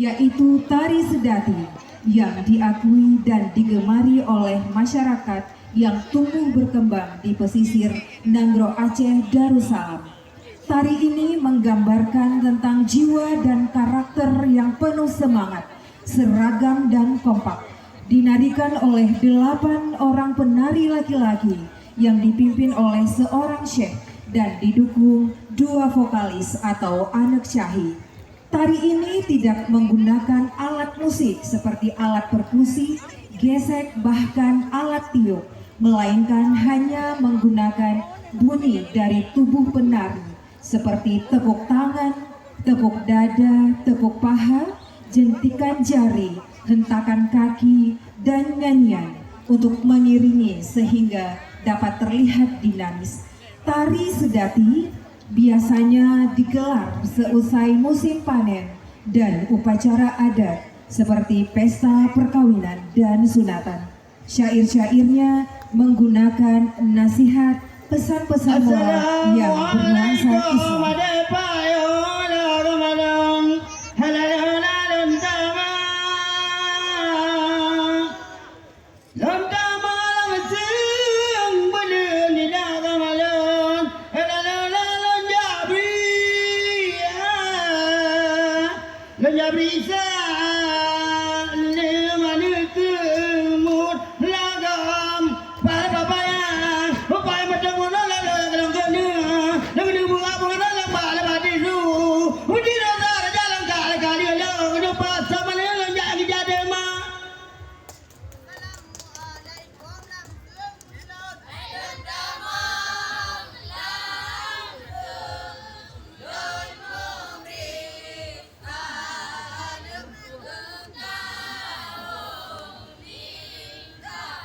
yaitu tari sedati yang diakui dan digemari oleh masyarakat yang tumbuh berkembang di pesisir Nanggro Aceh Darussalam. Tari ini menggambarkan tentang jiwa dan karakter yang penuh semangat, seragam dan kompak. Dinarikan oleh 8 orang penari laki-laki yang dipimpin oleh seorang syekh dan didukung 2 vokalis atau anak syahi. Tari ini tidak menggunakan alat musik seperti alat perkusi, gesek, bahkan alat tiup, melainkan hanya menggunakan bunyi dari tubuh penari seperti tepuk tangan, tepuk dada, tepuk paha, jentikan jari, hentakan kaki, dan nyanyian untuk mengiringi sehingga dapat terlihat dinamis. Tari sedati biasanya digelar seusai musim panen dan upacara adat seperti pesta perkawinan dan sunatan. Syair-syairnya menggunakan nasihat pesan-pesan moral yang bernuansa Islam.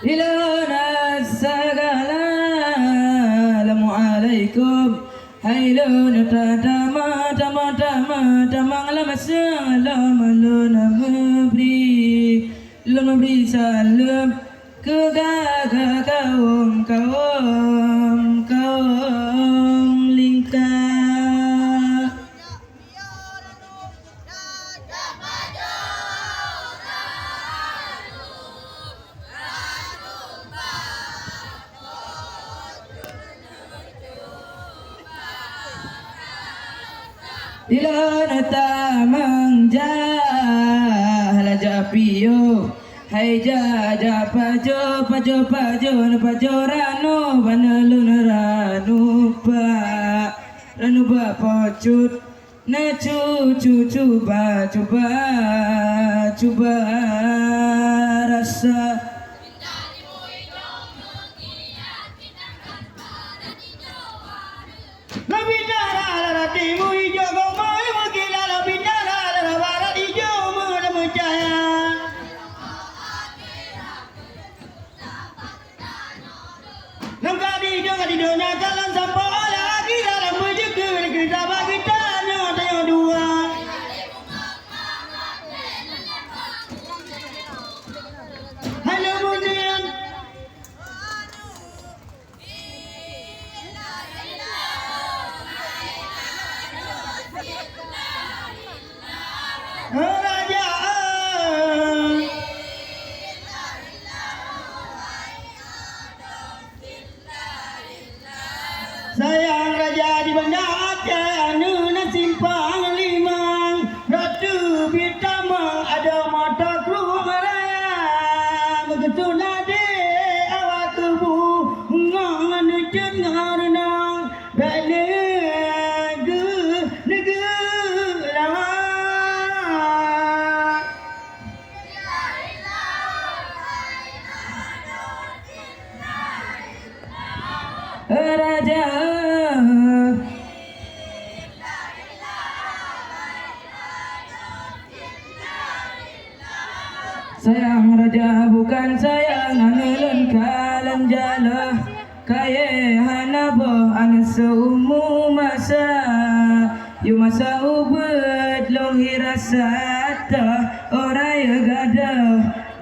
Ilona segala Assalamualaikum Hai lona tama tama tama tama lama salam lona memberi salam ke kaum lingkar. Dilana tamang jahala japio hai jaja pajo rano banalun ranu ba pocut na coba rasa. Sayang raja di Banda Aceh, Nuna Simpang Limang, Ratu Bitama ada mata kru meraya, begitu nade awak tubuh ngan cengarnang, belege lama. Raja sayang raja bukan sayang anelun kalan jala kaye hanabo anaseumu masa yu masa ubet lohi rasata oraya gada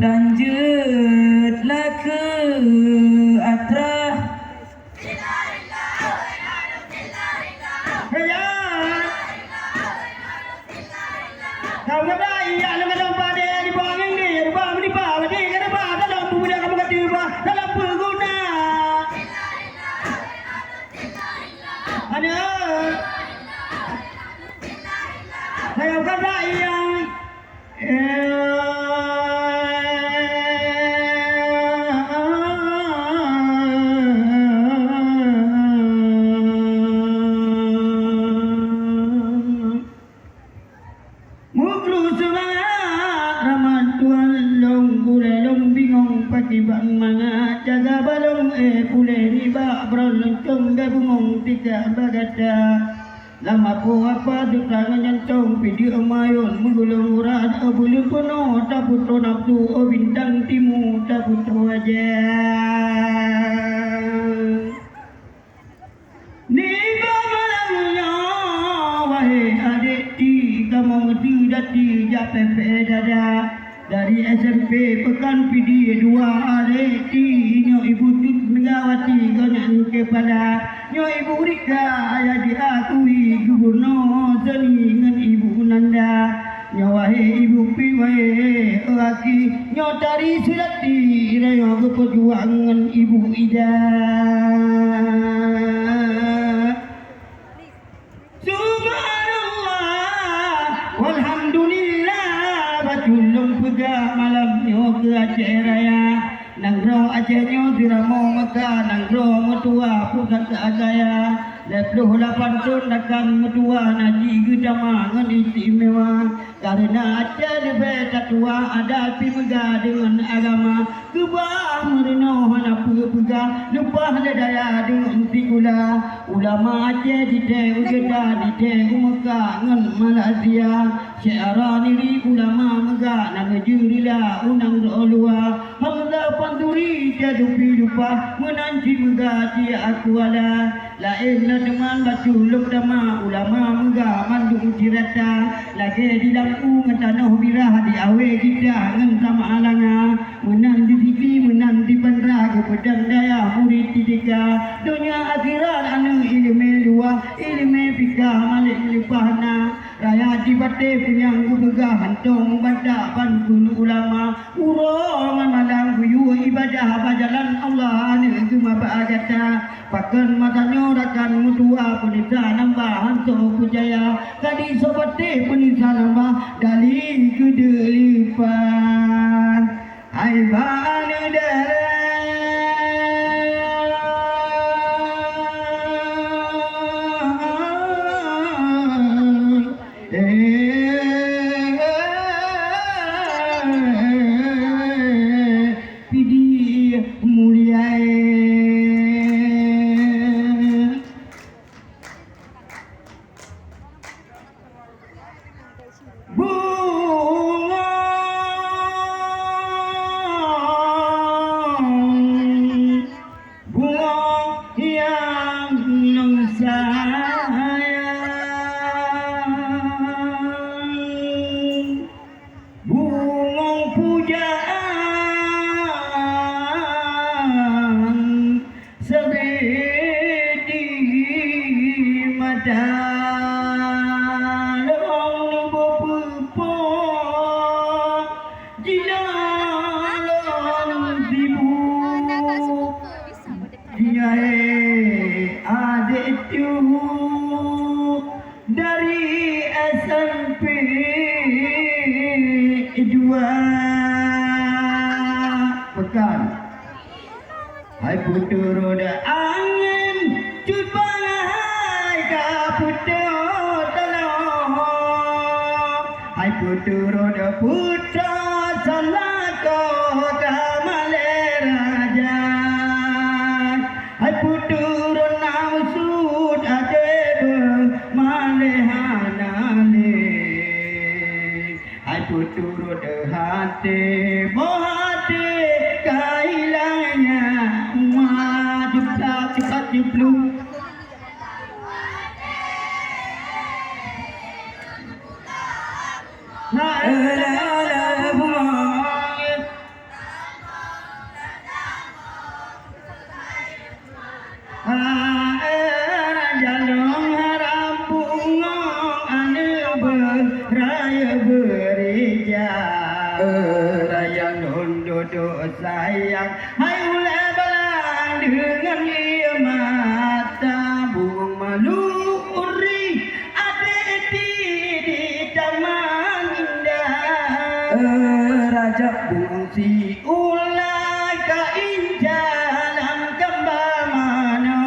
tanjut lake atra. Kau ya dalam pada di bawah ini rubah di bawah lagi kada bah dalam pemuda kamu kata bah dalam pengguna ada saya kata yang Muklu semangat ramad tuan long kule long bingong pati bang mangat jaga balong kule riba bron lencong gabungong tiga bagata lama po apa dutangan nyantong video mayon menggulung urad abulun penuh taputro nafsu o bintang timu taputro aja Niba malamnya wahai adik kamu ngerti dati japepe dada dari SMP pekan PD 2 adik nyo ibu tut megawati ganyan kepada nyo ibu Rika ayah diakui gubernur seni ngan ibu Nanda nyo wahai ibu Pi wahai laki nyo dari sudati rayo keperjuangan ibu Ida Tulung pega malam nyo ke Aceh Raya Nanggro Aceh nyo diramo maka Nanggro metua pusat keagaya Lepluh lapan sun dakan metua Naji gedama ngan istimewa Karena Aceh lebih tatua Ada pi mega dengan agama Kebah merino hana pega Lupa daya dengan tigula Ulama Aceh di teh ugeda di teh umeka ngan Malaysia Syiara niri ulama mega nama jurila unang do'olua Hamzah Panduri jadupi lupa menanti mega dia aku ala Lain na dengan batu luk dama ulama mega mandung cirata Lagi di lampu ngetanoh birah di awe kita ngen sama alanga Menang di TV menang di bandra ke pedang daya murid tiga Dunia akhirat anu ilmu luah ilmu fikah malik lipahna Raya di bate penyang gebegah hantong banta pankun ulama urongan malang buyu ibadah bajalan Allah ni cuma bagata pakan matanya rakan mutua penisa nambah hantu pujaya kadi sobate penisa nambah dali kedelipan ai bane dara dari SMP 2 pekan hai putu roda angin cut bangai ka putu taloh hai putu roda putra salako ka maleraja hai putu roda usud adebe malehanale hai putu roda hati bohate kailanya wajib cepat dipluk la la buang jalong harap bunga ane beraya bereja duduk sayang. Hai ulai balang dengan ia mata bunga malu uri ada di taman indah. Raja bunga si ulai kainjalan kembang mana.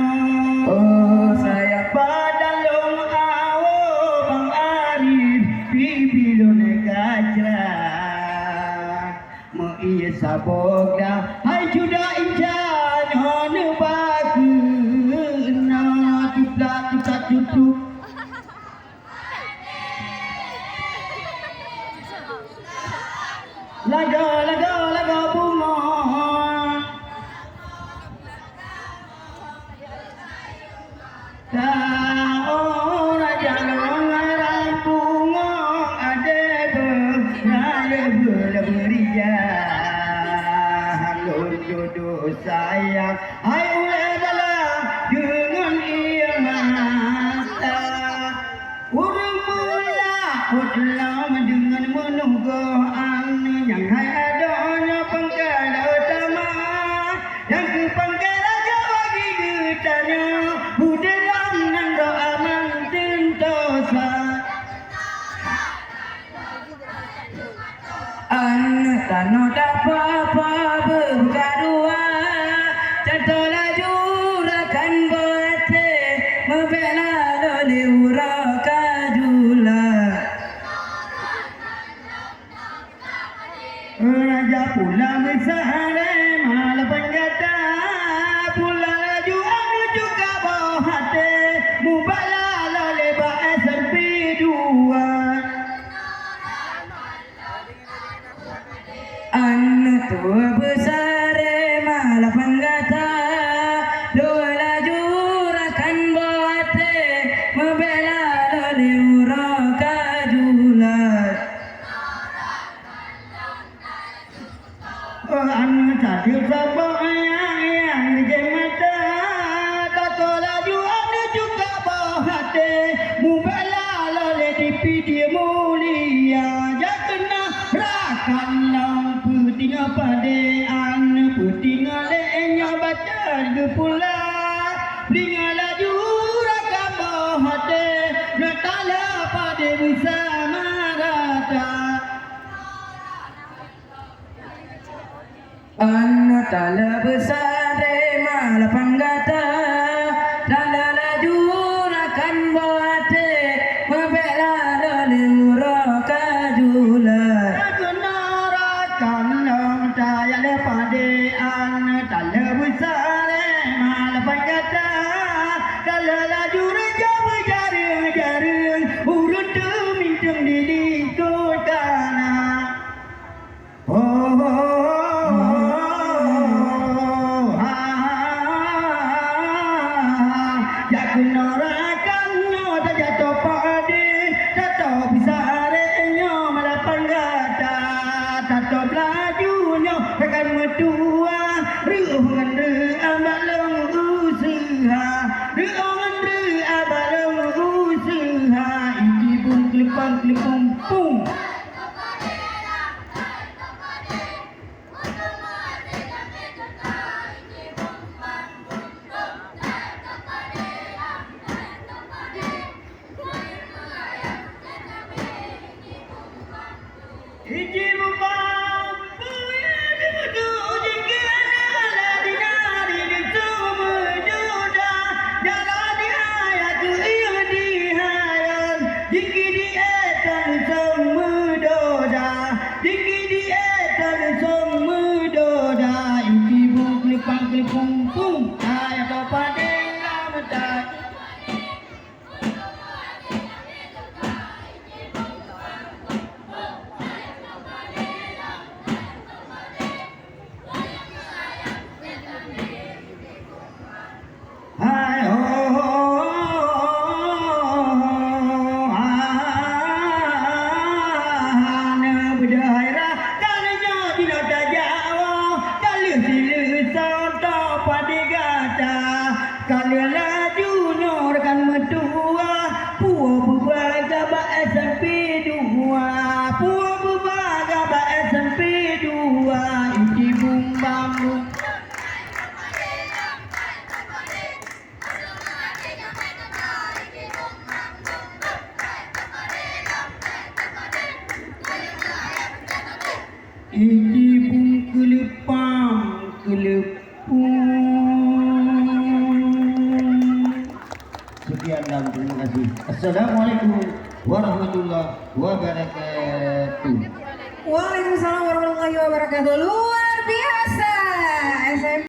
Oh saya padalong awo bang Arif bibilon gajah mo iya sabogda hai juda injan hone baguna tiplak tiplak tutup. Laga bunga Tahu raja ngarang bunga ada berada beria halun duduk sayang hai ulai dalam dengan ia mata urang mula udlam dengan menunggu angin yang hai adanya pangkal utama yang ke pangkal raja bagi getanya budelam nang doa mantin dosa anak tano apa bergadua cantola jurakan bote mebela lole uraka jula raja pulang besare mal penjata pulang laju anu juga bohate mubala lole ba SMP 2 anu tua besare mal penjata dua laju rakan bohate mebela lole uraka jula. Anu cadir sabang yang di mata tato laju anu juga bohate mubala lole di pidi mulia jakna rakan lang puting pade anu puting lenya baca gepula ding laju rakan bohate natala pade bersama rata Anu tala besare mal panggata tala laju rakan boate mabela lole uraka jula rakan long taya le pade anu tala besare mal panggata tala laju raja berjaring urut mintung di kotana Pum. Ijibung kelepang kelepung. Sekian dan terima kasih. Assalamualaikum warahmatullahi wabarakatuh. Waalaikumsalam warahmatullahi wabarakatuh. Luar biasa.